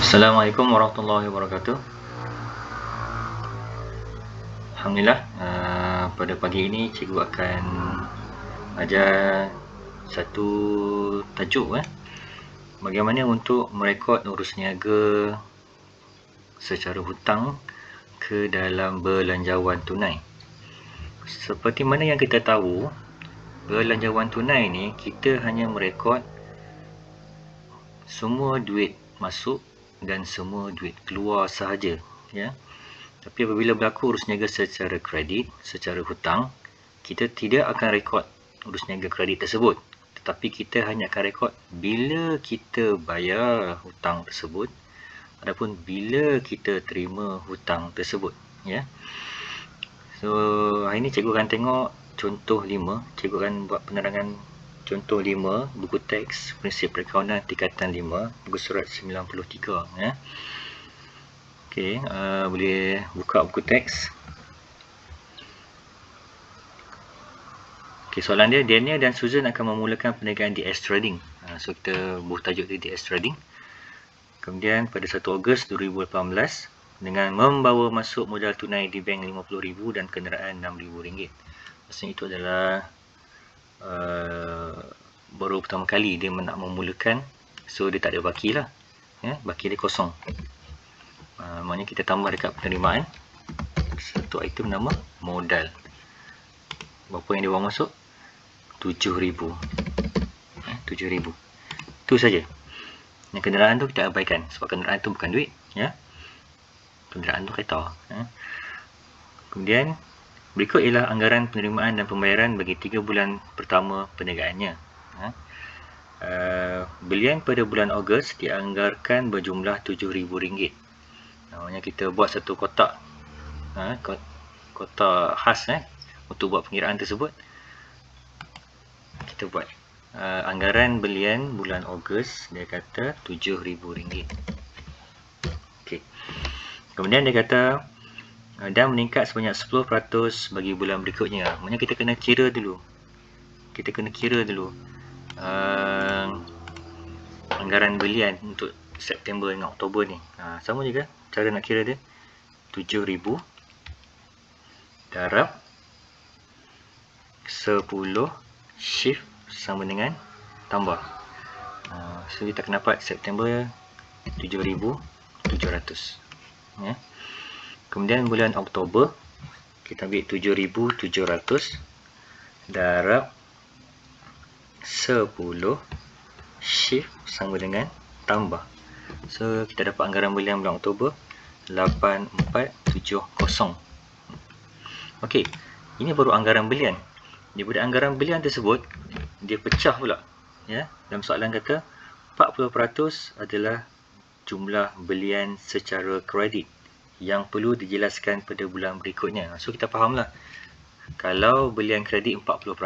Assalamualaikum warahmatullahi wabarakatuh. Alhamdulillah, pada pagi ini cikgu akan ajar satu tajuk bagaimana untuk merekod urus niaga secara hutang ke dalam belanjawan tunai. Seperti mana yang kita tahu, belanjawan tunai ni kita hanya merekod semua duit masuk dan semua duit keluar sahaja, ya. Tapi apabila berlaku urus niaga secara kredit, secara hutang, kita tidak akan rekod urus niaga kredit tersebut, tetapi kita hanya akan rekod bila kita bayar hutang tersebut ataupun bila kita terima hutang tersebut, ya. So, hari ini cikgu akan tengok contoh 5. Cikgu akan buat penerangan contoh 5 buku teks prinsip perakaunan tingkatan 5, buku surat 93, ya. Okey, boleh buka buku teks. Okey, soalan dia, Daniel dan Susan akan memulakan perniagaan DS Trading. So kita buat tajuk dia DS Trading. Kemudian pada 1 Ogos 2018 dengan membawa masuk modal tunai di bank RM50,000 dan kenderaan RM6,000. Maksudnya itu adalah baru pertama kali dia nak memulakan, so dia tak ada baki lah, ya, baki dia kosong. Maknanya kita tambah dekat penerimaan satu item nama modal. Berapa yang dia bawa masuk? RM7,000. RM7,000. Itu saja. Yang kenderaan tu kita abaikan sebab kenderaan tu bukan duit, ya. Kenderaan tu kereta, ya. Kemudian berikut ialah anggaran penerimaan dan pembayaran bagi 3 bulan pertama perniagaannya. Belian pada bulan Ogos dianggarkan berjumlah RM7,000. Namanya kita buat satu kotak, kotak khas untuk buat pengiraan tersebut. Kita buat anggaran belian bulan Ogos, dia kata RM7,000. Okey. Kemudian dia kata dan meningkat sebanyak 10% bagi bulan berikutnya. Maksudnya kita kena kira dulu. Anggaran belian untuk September dengan Oktober ni. Sama juga cara nak kira dia. 7,000 darab 10 shift sama dengan tambah. So kita akan dapat September 7,700, ya. Kemudian bulan Oktober kita ambil 7,700 darab 10 shift sama dengan tambah. So kita dapat anggaran belian bulan Oktober 8,470. Okey, ini baru anggaran belian. Daripada anggaran belian tersebut dia pecah pula, ya. Dalam soalan kata 40% adalah jumlah belian secara kredit yang perlu dijelaskan pada bulan berikutnya. So kita fahamlah, kalau belian kredit 40%,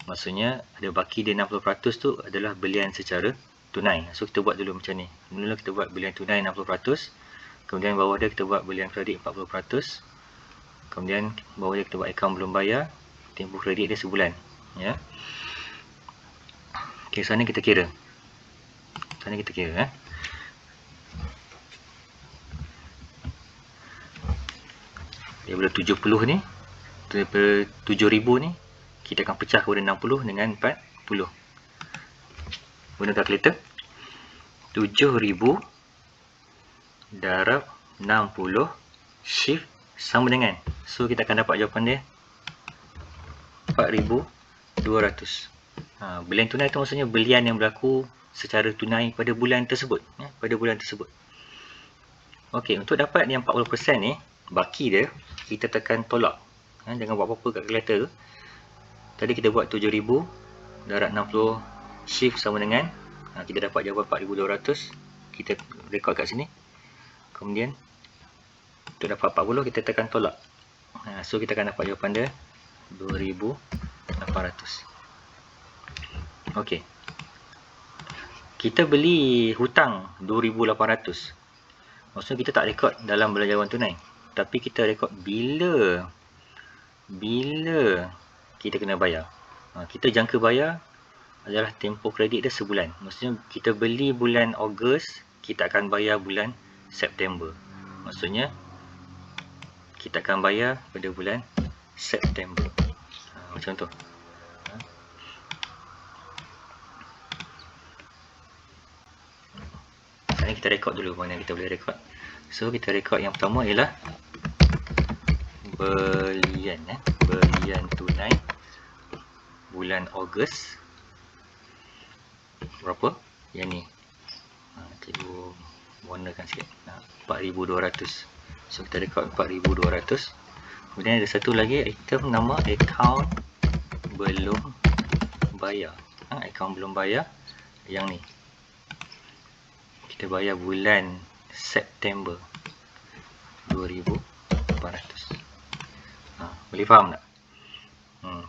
maksudnya ada baki dia 60% tu adalah belian secara tunai. So kita buat dulu macam ni. Mula kita buat belian tunai 60%, kemudian bawah dia kita buat belian kredit 40%, kemudian bawah dia kita buat akaun belum bayar, tempoh kredit dia sebulan, ya. Okey, sana kita kira. Daripada 70 ni, daripada 7,000 ni, kita akan pecah kepada 60 dengan 40. Guna kalkulator. 7,000 darab 60 shift sama dengan, so kita akan dapat jawapan dia 4,200. Belian tunai itu maksudnya belian yang berlaku secara tunai pada bulan tersebut, ya, pada bulan tersebut. Okey, untuk dapat yang 40% ni, baki dia kita tekan tolak, jangan buat apa-apa kat kalkulator. Tadi kita buat 7,000 darab 60 shift sama dengan, kita dapat jawapan 4,200. Kita rekod kat sini. Kemudian untuk dapat 40 kita tekan tolak. So kita akan dapat jawapan dia 2,800. Okey. Kita beli hutang 2,800. Maksudnya kita tak rekod dalam belanjawan tunai, tapi kita rekod bila kita kena bayar. Kita jangka bayar adalah tempoh kredit dia sebulan. Maksudnya kita beli bulan Ogos, kita akan bayar bulan September. Maksudnya kita akan bayar pada bulan September. Macam tu. Sekarang kita rekod dulu mana kita boleh rekod. So kita rekod yang pertama ialah belian belian tunai bulan Ogos. Berapa? Yang ni. Cikgu warnakan sikit. 4,200. So kita rekod 4,200. Kemudian ada satu lagi item nama account belum bayar. Account belum bayar yang ni. Kita bayar bulan September 2,400. Boleh faham tak?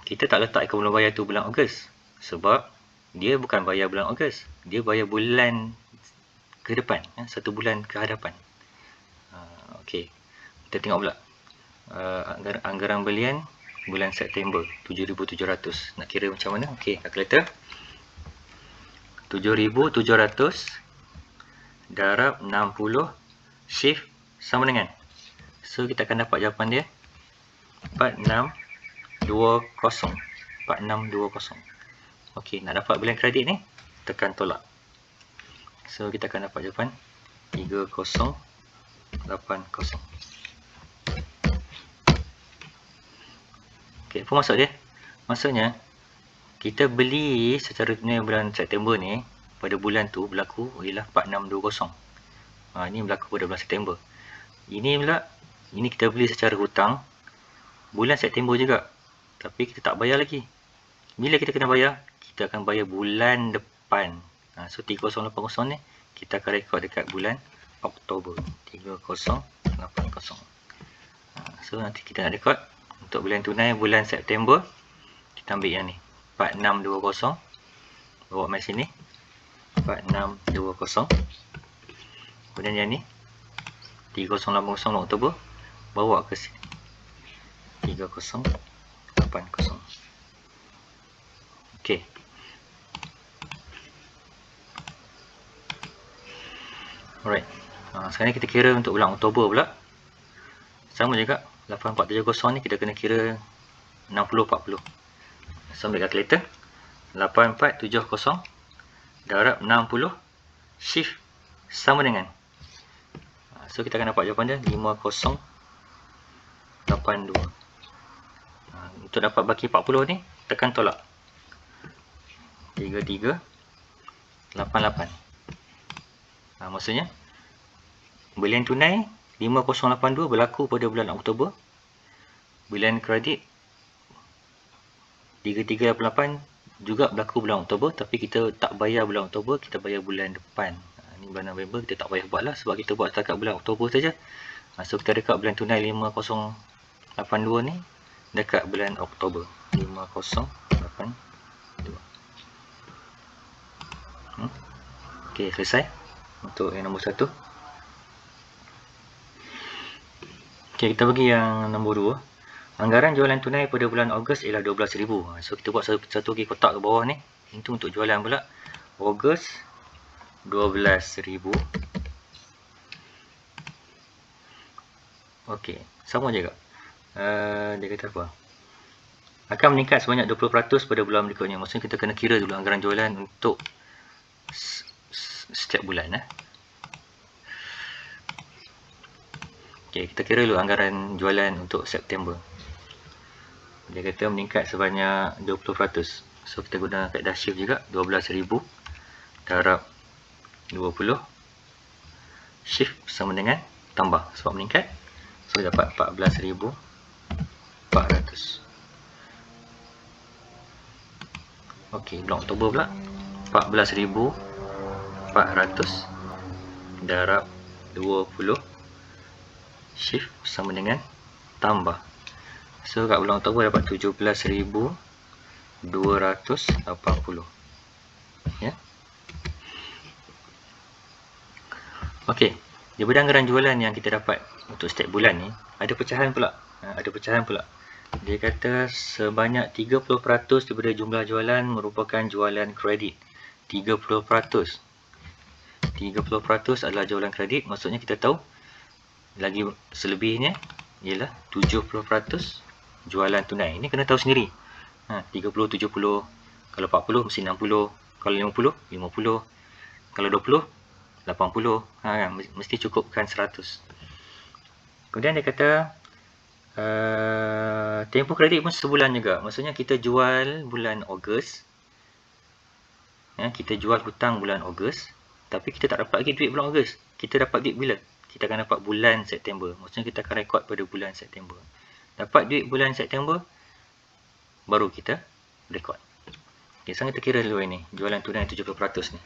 Kita tak letak account belum bayar tu bulan Ogos. Sebab dia bukan bayar bulan Ogos. Dia bayar bulan ke depan. Satu bulan ke hadapan. Okey. Kita tengok pula. Anggaran belian bulan September 7,700. Nak kira macam mana? Okey, kalkulator. 7,700 darab 60 shift sama dengan. So kita akan dapat jawapan dia 4620. 4620. Okey, nak dapat bulan kredit ni tekan tolak. So kita akan dapat jawapan 3080. Okey, apa maksud dia? Maksudnya kita beli secara tunai bulan September ni, pada bulan tu berlaku ialah 4620. Ini berlaku pada bulan September. Ini pula, ini kita beli secara hutang bulan September juga. Tapi kita tak bayar lagi. Bila kita kena bayar? Kita akan bayar bulan depan. So 3080 ni kita akan rekod dekat bulan Oktober. 3080. So nanti kita nak rekod untuk bulan tunai bulan September. Kita ambil yang ni 4620. Bawa mai sini 4620. Kemudian yang ni 3080 Oktober. Bawa ke sini 3080. Okey. Alright. Sekarang kita kira untuk bulan Oktober pula. Sama juga 8470 ni kita kena kira 60-40. So ambil kalkulator. 8470 darab 60 shift sama dengan. So kita akan dapat jawapan dia 5082. Untuk dapat baki 40 ni tekan tolak. 3388. Maksudnya belian tunai 5082 berlaku pada bulan Oktober. Bulan kredit 3388 juga berlaku bulan Oktober, tapi kita tak bayar bulan Oktober, kita bayar bulan depan. Ini bulan November kita tak payah buat lah sebab kita buat setakat bulan Oktober saja. So kita rekod bulan tunai 5082 ni dekat bulan Oktober 5082. Okey, selesai untuk yang nombor 1. Okey, kita bagi yang nombor 2. Anggaran jualan tunai pada bulan Ogos ialah 12,000. So kita buat satu lagi kotak ke bawah ni. Itu untuk jualan pula. Ogos 12,000. Okey, sama juga. Dia kata apa? Akan meningkat sebanyak 20% pada bulan berikutnya. Maksudnya kita kena kira dulu anggaran jualan untuk setiap bulan. Okey, kita kira dulu anggaran jualan untuk September. Dia kata meningkat sebanyak 20%. So kita guna kaedah shift juga. 12,000 darab 20 shift sama dengan tambah sebab meningkat. So dapat 14,400. Okey, bulan Oktober pula 14,400 darab 20 shift sama dengan tambah. So kat bulan Oktober dapat 17,280. Ya. Okey, daripada anggaran jualan yang kita dapat untuk setiap bulan ni, ada pecahan pula. Dia kata sebanyak 30% daripada jumlah jualan merupakan jualan kredit. 30%. 30% adalah jualan kredit. Maksudnya kita tahu lagi selebihnya ialah 70% jualan tunai. Ini kena tahu sendiri. 30, 70. Kalau 40 mesti 60. Kalau 50, 50. Kalau 20, 80. Mesti cukupkan 100. Kemudian dia kata tempoh kredit pun sebulan juga. Maksudnya kita jual bulan Ogos. Kita jual hutang bulan Ogos, tapi kita tak dapat lagi duit bulan Ogos. Kita dapat duit bila? Kita akan dapat bulan September. Maksudnya kita akan rekod pada bulan September. Dapat duit bulan September, baru kita rekod. Okay, sekarang kita kira dulu ini. Jualan tunai 70% ni.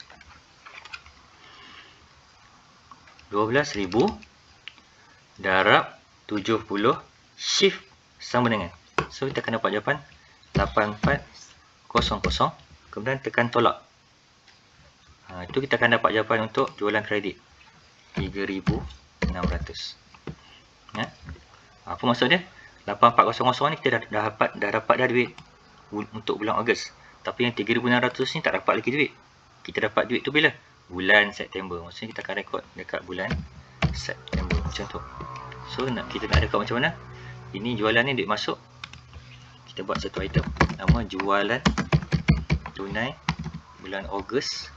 12,000 darab 70 shift sama dengan. So, kita akan dapat jawapan 8400. Kemudian tekan tolak. Itu kita akan dapat jawapan untuk jualan kredit 3,600. Apa maksud dia? 8400 ni kita dah dapat duit untuk bulan Ogos. Tapi yang 3,600 ni tak dapat lagi duit. Kita dapat duit tu bila? Bulan September. Maksudnya kita akan rekod dekat bulan September macam tu. So kita nak rekod macam mana? Ini jualan ni duit masuk. Kita buat satu item. Nama jualan tunai bulan Ogos.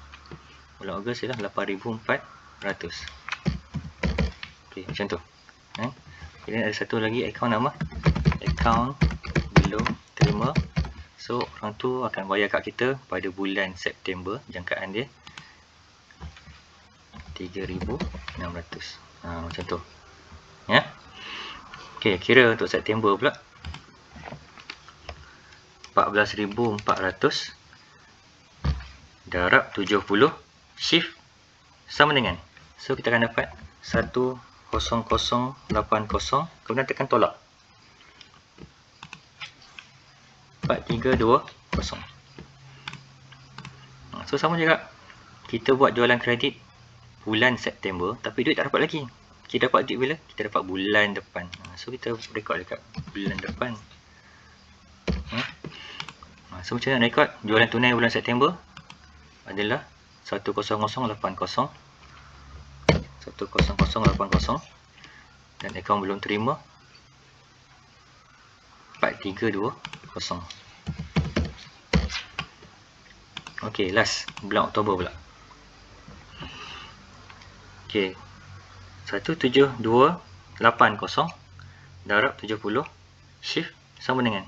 Bulan Ogos ialah 8,400. Okey, macam tu. Kemudian ada satu lagi akaun nama. Akaun belum terima. So, orang tu akan bayar kat kita pada bulan September. Jangkaan dia 3,600. Macam tu. Ya. Okey, kira untuk September pula. 14,400 darab 70 shift sama dengan. So, kita akan dapat 10080. Kemudian tekan tolak. 4320. So, sama juga. Kita buat jualan kredit bulan September, tapi duit tak dapat lagi. Kita dapat duit bila? Kita dapat bulan depan. So, kita rekod dekat bulan depan. So, macam mana nak rekod? Jualan tunai bulan September adalah 10080. 10080. Dan akaun belum terima 4320. Okey, last bulan Oktober pula. Okey, 17280 darab 70 shift sama dengan.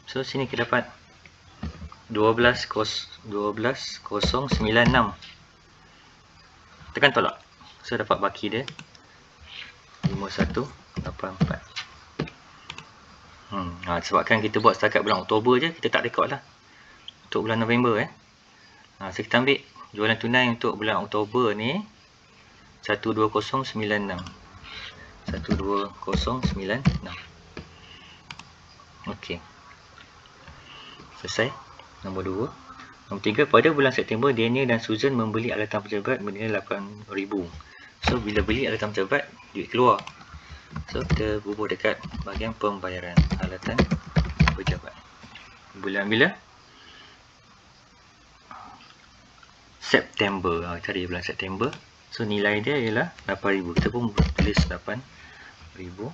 So, sini kita dapat 12,096. Tekan tolak. So, dapat baki dia 5184. Sebabkan kita buat setakat bulan Oktober je, kita tak rekod lah untuk bulan November. So, kita ambil jualan tunai untuk bulan Oktober ni 12096. 12096. Okey. Selesai. Nombor 2. Nombor 3. Pada bulan September, Daniel dan Susan membeli alatan pejabat bernilai 8,000. So, bila beli alatan pejabat, duit keluar. So, kita bubuh dekat bahagian pembayaran alatan pejabat. Bulan bila? September. Cari bulan September. So, nilai dia ialah 8,000. Kita pun tulis 8,000.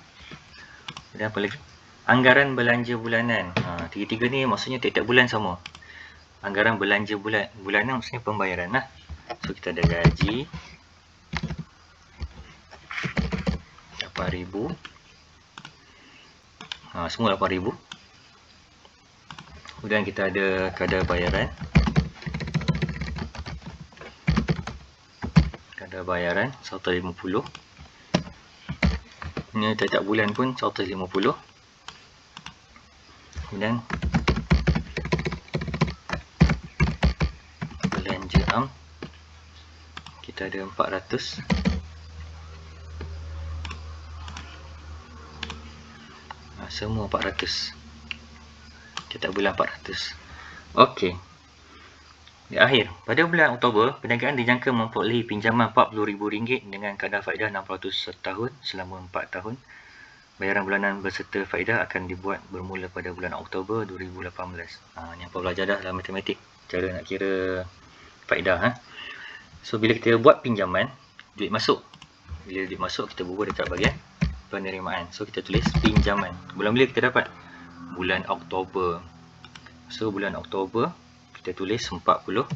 Dan apa lagi? Anggaran belanja bulanan. Tiga-tiga ni maksudnya tiap-tiap bulan sama. Anggaran belanja bulanan maksudnya pembayaran lah. So, kita ada gaji 8,000. Semua 8,000. Kemudian kita ada kadar bayaran. Kadar bayaran 150. Ini tiap-tiap bulan pun 150. Kemudian belanja am kita ada 400. Semua 400. Kita bulan 400. Okey. Di akhir, pada bulan Oktober, perniagaan dijangka memperolehi pinjaman RM40,000 dengan kadar faedah 6% setahun selama 4 tahun. Bayaran bulanan berserta faedah akan dibuat bermula pada bulan Oktober 2018. Yang apa belajar dah dalam matematik, cara nak kira faedah. So bila kita buat pinjaman, duit masuk. Bila duit masuk, kita bubuh dekat bahagian penerimaan. So kita tulis pinjaman. Bulan bila kita dapat? Bulan Oktober. So bulan Oktober kita tulis 40,000.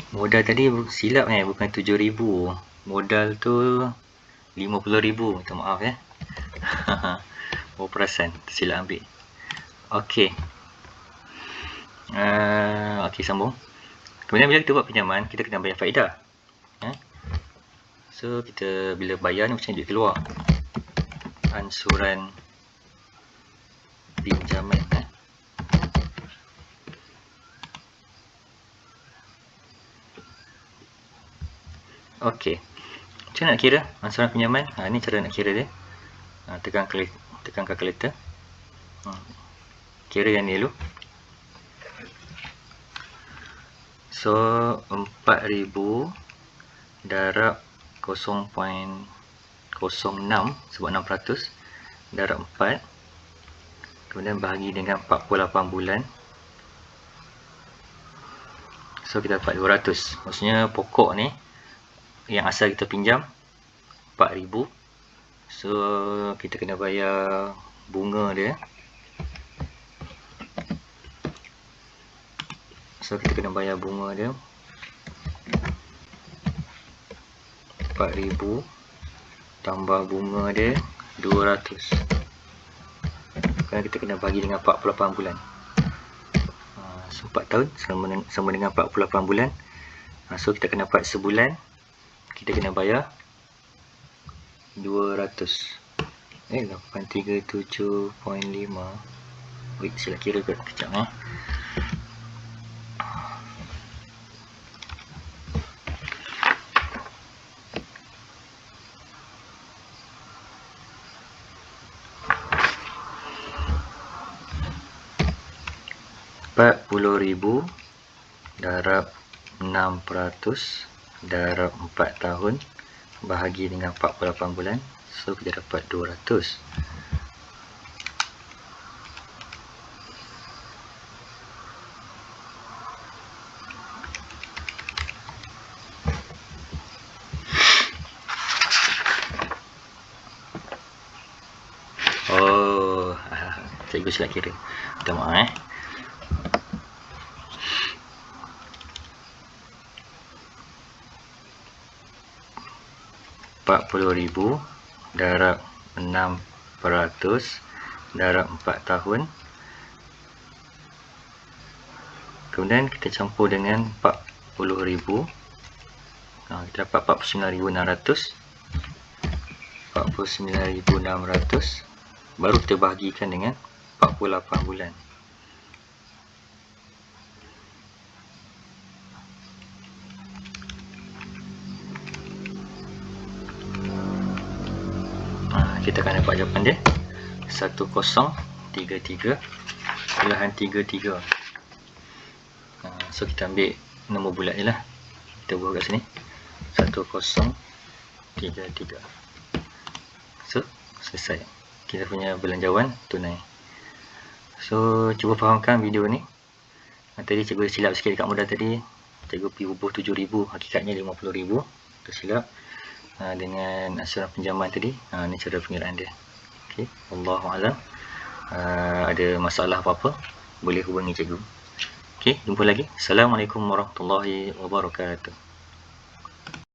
Modal tadi silap bukan 7,000. Modal tu 50,000. Minta maaf ya. Oh, perasan tersilap ambil. Okey. Okey, sambung. Kemudian bila kita buat pinjaman, kita kena bayar faedah. So kita bila bayar ni macam duit keluar. Ansuran pinjaman. Okey. Macam nak kira ansuran pinjaman? Ni cara nak kira dia. Tekan kalkulator. Kira yang ni dulu. So 4,000 darab 0.06 sebab 6% darab 4. Kemudian bahagi dengan 48 bulan. So kita dapat 200. Maksudnya pokok ni yang asal kita pinjam 4,000. So kita kena bayar bunga dia. So kita kena bayar bunga dia 4,000 tambah bunga dia 200. Kerana kita kena bagi dengan 48 bulan. So 4 tahun sama dengan 48 bulan. So kita kena dapat sebulan kita kena bayar 200. 837.5. Wait, sila kira kejap 40,000 darab 6% darab 4 tahun bahagi dengan 48 bulan. So kita dapat 200. Oh, cikgu silap kira. Minta maaf 40,000 darab 6% darab 4 tahun. Kemudian kita campur dengan 40,000. Kita dapat 49,600. 49,600. Baru kita bahagikan dengan 48 bulan. Kita akan dapat jawapan dia 1033.33. So kita ambil nombor bulat je lah. Kita buat kat sini 1033. So selesai kita punya belanjawan tunai. So cuba fahamkan video ni. Tadi cikgu silap sikit dekat modal tadi. Cikgu pergi bubuh 7,000, hakikatnya 50,000. Tersilap dengan ansuran pinjaman tadi. Ni cara pengiraan dia. Okey, Wallahualam. Ada masalah apa-apa boleh hubungi cikgu. Okey, jumpa lagi. Assalamualaikum warahmatullahi wabarakatuh.